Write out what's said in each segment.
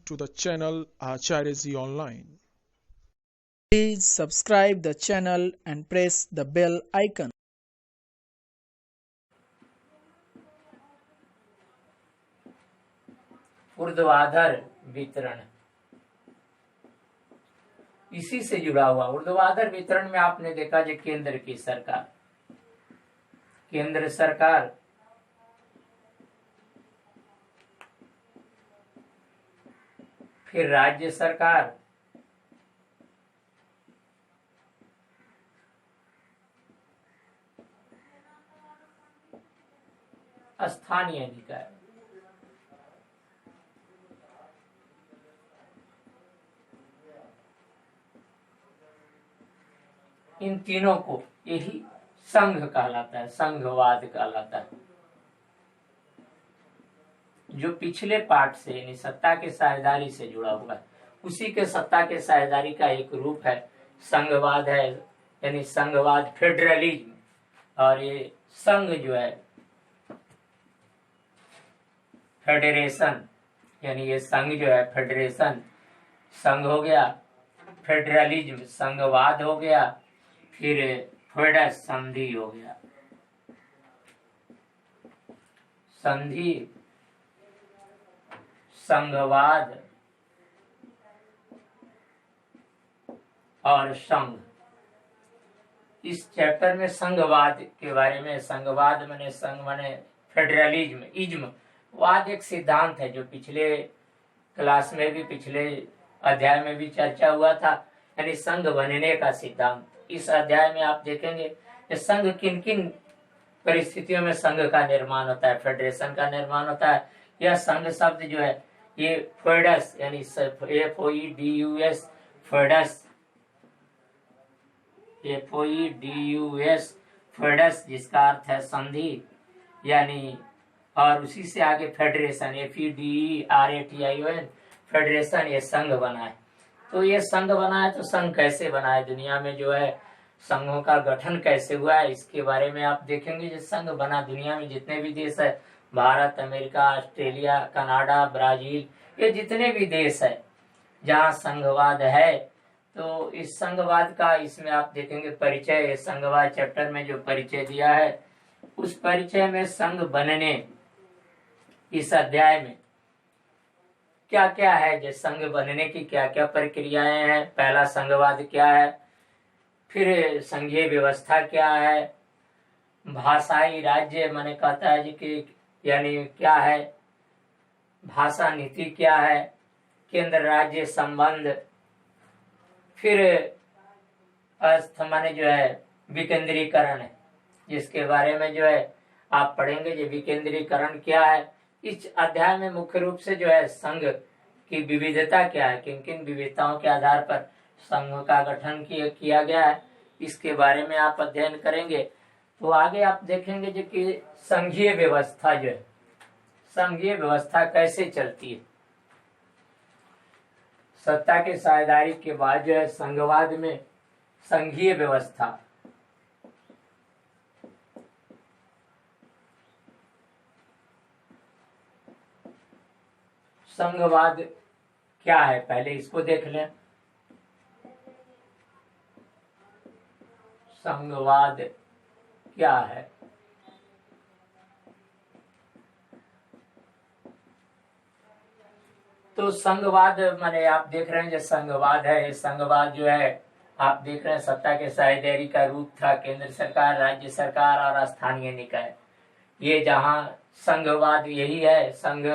to the channel Acharya Ji Online. Please subscribe the channel and press the bell icon. ऊर्ध्वाधर वितरण, इसी से जुड़ा हुआ ऊर्ध्वाधर वितरण में आपने देखा जो केंद्र की सरकार, केंद्र सरकार फिर राज्य सरकार, स्थानीय निकाय। इन तीनों को यही संघ कहलाता है, संघवाद कहलाता है। जो पिछले पार्ट से यानी सत्ता के साझेदारी से जुड़ा हुआ है, उसी के सत्ता के साझेदारी का एक रूप है संघवाद है, यानी संघवाद फेडरलिज्म। और ये संघ जो है फेडरेशन, यानी ये संघ जो है फेडरेशन, संघ हो गया, फेडरलिज्म संघवाद हो गया, फिर फेडस संधि हो गया। संधि, संघवाद और संघ। इस चैप्टर में संघवाद के बारे में, संघवाद माने संघ माने फेडरलिज्म, इज्म वाद एक सिद्धांत है जो पिछले क्लास में भी, पिछले अध्याय में भी चर्चा हुआ था, यानी संघ बनने का सिद्धांत। इस अध्याय में आप देखेंगे कि संघ किन किन परिस्थितियों में संघ का निर्माण होता है, फेडरेशन का निर्माण होता है। यह संघ शब्द जो है ये फेडस यानी FOEDUS, फेडस, FOEDUS फेडस, जिसका अर्थ है संधि यानी, और उसी से आगे फेडरेशन FEDERATION फेडरेशन, ये संघ बना है। तो ये संघ बना है, तो संघ कैसे बना है, दुनिया में जो है संघों का गठन कैसे हुआ है, इसके बारे में आप देखेंगे। जो संघ बना, दुनिया में जितने भी देश है, Bharat, America, Australia, Canada, Brazil, ये जितने भी देश है जहाँ संघवाद है, तो इस संघवाद का इसमें आप देखेंगे परिचय, संघवाद चैप्टर में जो परिचय दिया है, उस परिचय में संघ बनने, इस अध्याय में क्या क्या है, जो संघ बनने की क्या क्या प्रक्रियाएं हैं। पहला संघवाद क्या है, फिर संघीय व्यवस्था क्या है, भाषाई राज्य माने कहता है कि यानी क्या है, भाषा नीति क्या है, केंद्र राज्य संबंध, फिर माने जो है विकेंद्रीकरण है, जिसके बारे में जो है आप पढ़ेंगे। जो विकेंद्रीकरण क्या है, इस अध्याय में मुख्य रूप से जो है संघ की विविधता क्या है, किन किन विविधताओं के आधार पर संघ का गठन किया गया है, इसके बारे में आप अध्ययन करेंगे। तो आगे आप देखेंगे जो कि संघीय व्यवस्था जो है, संघीय व्यवस्था कैसे चलती है। सत्ता के साझेदारी के बाद जो है संघवाद में संघीय व्यवस्था, संघवाद क्या है पहले इसको देख लें। संघवाद क्या है, तो संघवाद माने आप देख रहे हैं जो संघवाद है, संघवाद जो है आप देख रहे हैं सत्ता के साझेदारी का रूप था, केंद्र सरकार, राज्य सरकार और स्थानीय निकाय। ये जहाँ संघवाद यही है, संघ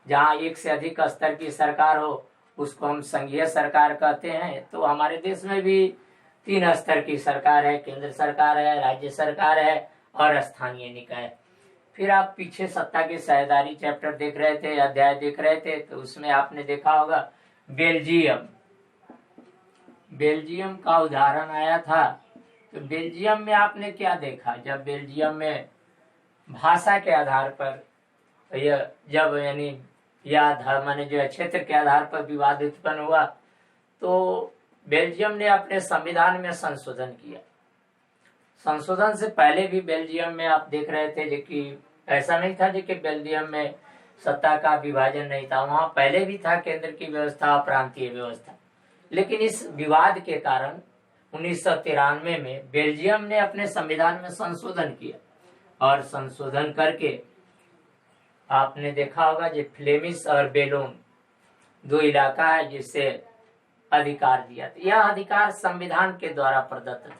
जहाँ एक से अधिक स्तर की सरकार हो उसको हम संघीय सरकार कहते हैं। तो हमारे देश में भी 3 स्तर की सरकार है, केंद्र सरकार है, राज्य सरकार है और स्थानीय निकाय। फिर आप पीछे सत्ता की साझेदारी चैप्टर देख रहे थे, अध्याय देख रहे थे, तो उसमें आपने देखा होगा बेल्जियम, बेल्जियम का उदाहरण आया था। तो बेल्जियम में आपने क्या देखा, जब बेल्जियम में भाषा के आधार पर जब यानी या माने जो क्षेत्र के आधार पर विवाद उत्पन्न हुआ, तो बेल्जियम ने अपने संविधान में संशोधन किया। संशोधन से पहले भी बेल्जियम में आप देख रहे थे कि ऐसा नहीं था कि बेल्जियम में सत्ता का विभाजन नहीं था। वहां पहले भी था केंद्र की व्यवस्था, प्रांतीय व्यवस्था। लेकिन इस विवाद के कारण 1993 में बेल्जियम ने अपने संविधान में संशोधन किया, और संशोधन करके आपने देखा होगा जो फ्लेमिश और बेलोन दो इलाका है जिससे अधिकार दिया था। यह अधिकार संविधान के द्वारा प्रदत्त था,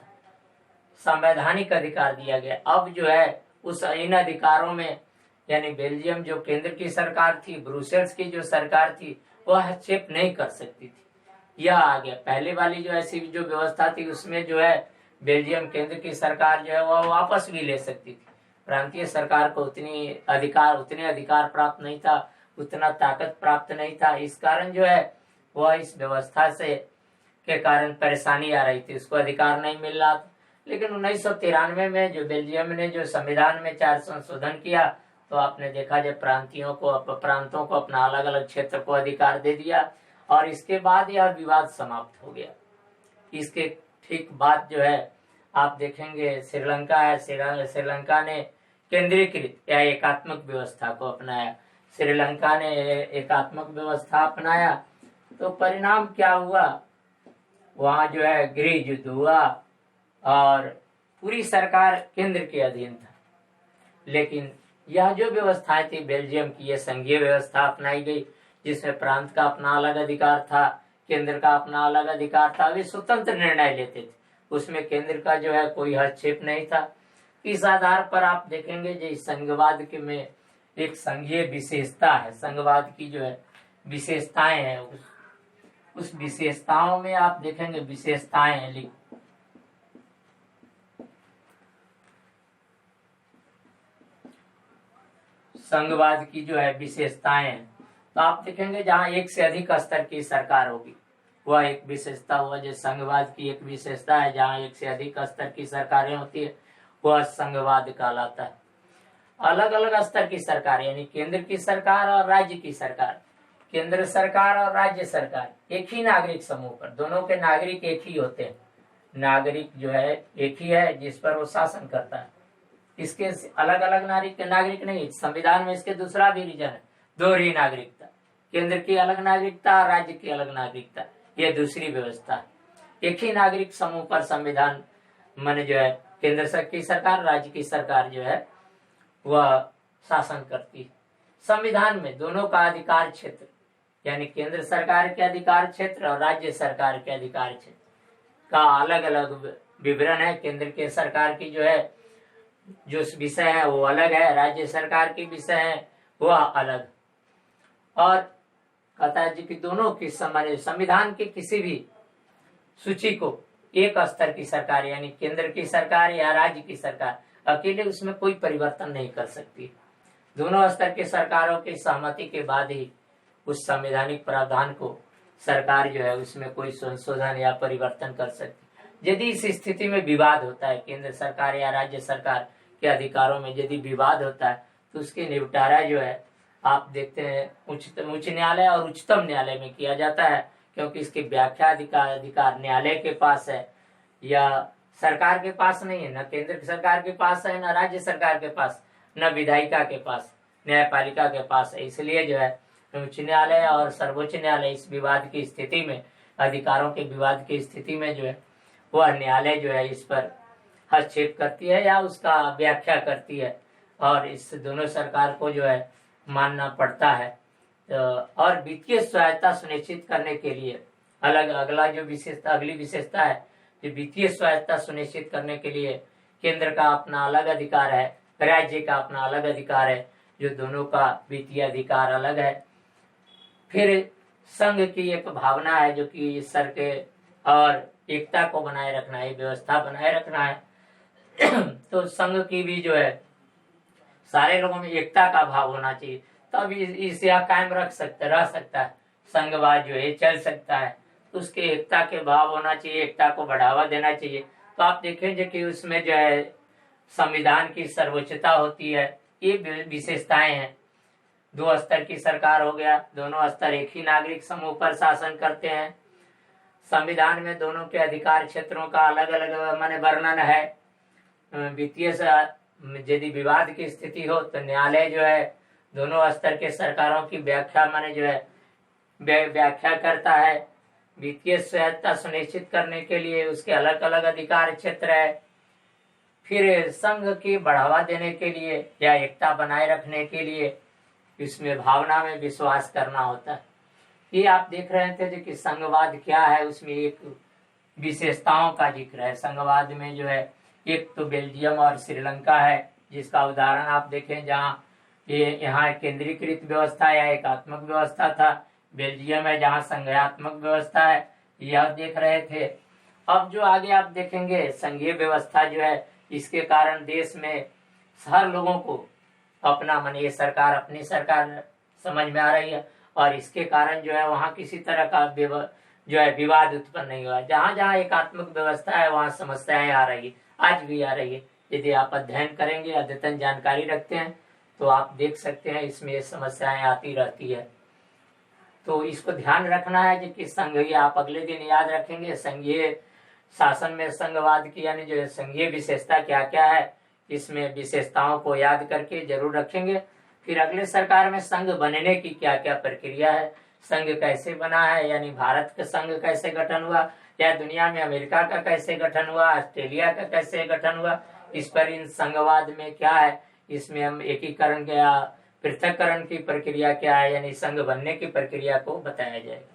संवैधानिक अधिकार दिया गया। अब जो है उस इन अधिकारों में यानी बेल्जियम जो केंद्र की सरकार थी, ब्रुसेल्स की जो सरकार थी, वह हस्तक्षेप नहीं कर सकती थी। यह आ गया। पहले वाली जो ऐसी जो व्यवस्था थी उसमें जो है बेल्जियम केंद्र की सरकार जो है वह वापस भी ले सकती थी। प्रांतीय सरकार को उतने अधिकार प्राप्त नहीं था, उतना ताकत प्राप्त नहीं था। इस कारण जो है वह इस व्यवस्था से के कारण परेशानी आ रही थी, उसको अधिकार नहीं मिल रहा था। लेकिन 1993 में जो बेल्जियम ने जो संविधान में 4 संशोधन किया, तो आपने देखा जब प्रांतों को अपना अलग अलग क्षेत्र को अधिकार दे दिया, और इसके बाद यह विवाद समाप्त हो गया। इसके ठीक बाद जो है आप देखेंगे श्रीलंका है। श्रीलंका ने केंद्रीकृत या एकात्मक व्यवस्था को अपनाया। श्रीलंका ने एकात्मक व्यवस्था अपनाया तो परिणाम क्या हुआ, वहां जो है गृह युद्ध हुआ और पूरी सरकार केंद्र के अधीन था। लेकिन यह जो व्यवस्थाएं थी बेल्जियम की, यह संघीय व्यवस्था अपनाई गई जिसमें प्रांत का अपना अलग अधिकार था, केंद्र का अपना अलग अधिकार था। वे स्वतंत्र निर्णय लेते थे, उसमें केंद्र का जो है कोई हस्तक्षेप नहीं था। इस आधार पर आप देखेंगे जो संघवाद के में एक संघीय विशेषता है, संघवाद की जो है विशेषताएं हैं, उस विशेषताओं में आप देखेंगे विशेषताएं हैं संघवाद की जो है विशेषताएं हैं। तो आप देखेंगे जहां एक से अधिक स्तर की सरकार होगी वह एक विशेषता हुआ। जो संघवाद की एक विशेषता है, जहां एक से अधिक स्तर की सरकारें होती है वह संघवाद कहलाता है। अलग अलग स्तर की सरकार यानी केंद्र की सरकार और राज्य की सरकार, केंद्र सरकार और राज्य सरकार एक ही नागरिक समूह पर, दोनों के नागरिक एक ही होते हैं। नागरिक जो है एक ही है जिस पर वो शासन करता है। इसके अलग अलग नागरिक नहीं। संविधान में इसके दूसरा भी रीजन है, दोहरी नागरिकता, केंद्र की अलग नागरिकता, राज्य की अलग नागरिकता, यह दूसरी व्यवस्था है। एक ही नागरिक समूह पर संविधान माने जो है केंद्र की सरकार, राज्य की सरकार जो है वह शासन करती है। संविधान में दोनों का अधिकार क्षेत्र यानी केंद्र सरकार के अधिकार क्षेत्र और राज्य सरकार के अधिकार क्षेत्र का अलग अलग विवरण है। केंद्र के सरकार की जो है जो विषय है वो अलग है, राज्य सरकार के विषय है वह अलग। और कहता है जी कि दोनों की संविधान के किसी भी सूची को एक स्तर की सरकार यानी केंद्र की सरकार या राज्य की सरकार अकेले उसमें कोई परिवर्तन नहीं कर सकती। दोनों स्तर के सरकारों की सहमति के बाद ही उस संवैधानिक प्रावधान को सरकार जो है उसमें कोई संशोधन या परिवर्तन कर सकती। यदि इस स्थिति में विवाद होता है, केंद्र सरकार या राज्य सरकार के अधिकारों में यदि विवाद होता है तो उसके निपटारा जो है आप देखते हैं उच्च न्यायालय और उच्चतम न्यायालय में किया जाता है, क्योंकि इसकी व्याख्या अधिकार न्यायालय के पास है या सरकार के पास नहीं है। न केंद्र सरकार के पास है, न राज्य सरकार के पास, न विधायिका के पास, न्यायपालिका के पास है। इसलिए जो है उच्च न्यायालय और सर्वोच्च न्यायालय इस विवाद की स्थिति में, अधिकारों के विवाद की स्थिति में जो है वह न्यायालय जो है इस पर हस्तक्षेप करती है या उसका व्याख्या करती है, और इस दोनों सरकार को जो है मानना पड़ता है। और वित्तीय स्वायत्ता सुनिश्चित करने के लिए अगली विशेषता है कि वित्तीय स्वायत्ता सुनिश्चित करने के लिए केंद्र का अपना अलग अधिकार है, राज्य का अपना अलग अधिकार है, जो दोनों का वित्तीय अधिकार अलग है। फिर संघ की एक भावना है जो कि सर के और एकता को बनाए रखना है, व्यवस्था बनाए रखना है। तो संघ की भी जो है सारे लोगों में एकता का भाव होना चाहिए, तब इसे कायम रह सकता है। संघवाद जो है चल सकता है, उसके एकता के भाव होना चाहिए, एकता को बढ़ावा देना चाहिए। तो आप देखेंगे कि उसमें जो है संविधान की सर्वोच्चता होती है, ये विशेषताएं हैं। 2 स्तर की सरकार हो गया, दोनों स्तर एक ही नागरिक समूह पर शासन करते हैं। संविधान में दोनों के अधिकार क्षेत्रों का अलग अलग माने वर्णन है। वित्तीय यदि विवाद की स्थिति हो तो न्यायालय जो है दोनों स्तर के सरकारों की व्याख्या माने जो है व्याख्या करता है। वित्तीय स्वायत्तता सुनिश्चित करने के लिए उसके अलग अलग अधिकार क्षेत्र है। फिर संघ की बढ़ावा देने के लिए या एकता बनाए रखने के लिए इसमें भावना में विश्वास करना होता है। ये आप देख रहे थे कि संघवाद क्या है, उसमें एक विशेषताओं का जिक्र है। संघवाद में जो है एक तो बेल्जियम और श्रीलंका है, जिसका उदाहरण आप देखें, जहाँ ये यहाँ केंद्रीकृत व्यवस्था या एकात्मक व्यवस्था था। बेल्जियम है जहाँ संघात्मक व्यवस्था है, यह देख रहे थे। अब जो आगे आप देखेंगे संघीय व्यवस्था जो है, इसके कारण देश में हर लोगों को अपना मन ये सरकार अपनी सरकार समझ में आ रही है, और इसके कारण जो है वहाँ किसी तरह का जो है विवाद उत्पन्न नहीं हुआ। जहाँ जहाँ एकात्मक व्यवस्था है वहाँ समस्याएं आ रही है, आज भी आ रही है। यदि आप अध्ययन करेंगे, अद्यतन जानकारी रखते हैं, तो आप देख सकते हैं इसमें समस्याएं आती रहती है। तो इसको ध्यान रखना है कि संघीय, आप अगले दिन याद रखेंगे संघीय शासन में संघवाद की यानी जो संघीय विशेषता क्या क्या है, इसमें विशेषताओं को याद करके जरूर रखेंगे। फिर अगले सरकार में संघ बनने की क्या क्या प्रक्रिया है, संघ कैसे बना है, यानी भारत का संघ कैसे गठन हुआ, या दुनिया में अमेरिका का कैसे गठन हुआ, ऑस्ट्रेलिया का कैसे गठन हुआ, इस पर इन संघवाद में क्या है, इसमें हम एकीकरण या पृथककरण की प्रक्रिया क्या है, यानी संघ बनने की प्रक्रिया को बताया जाएगा।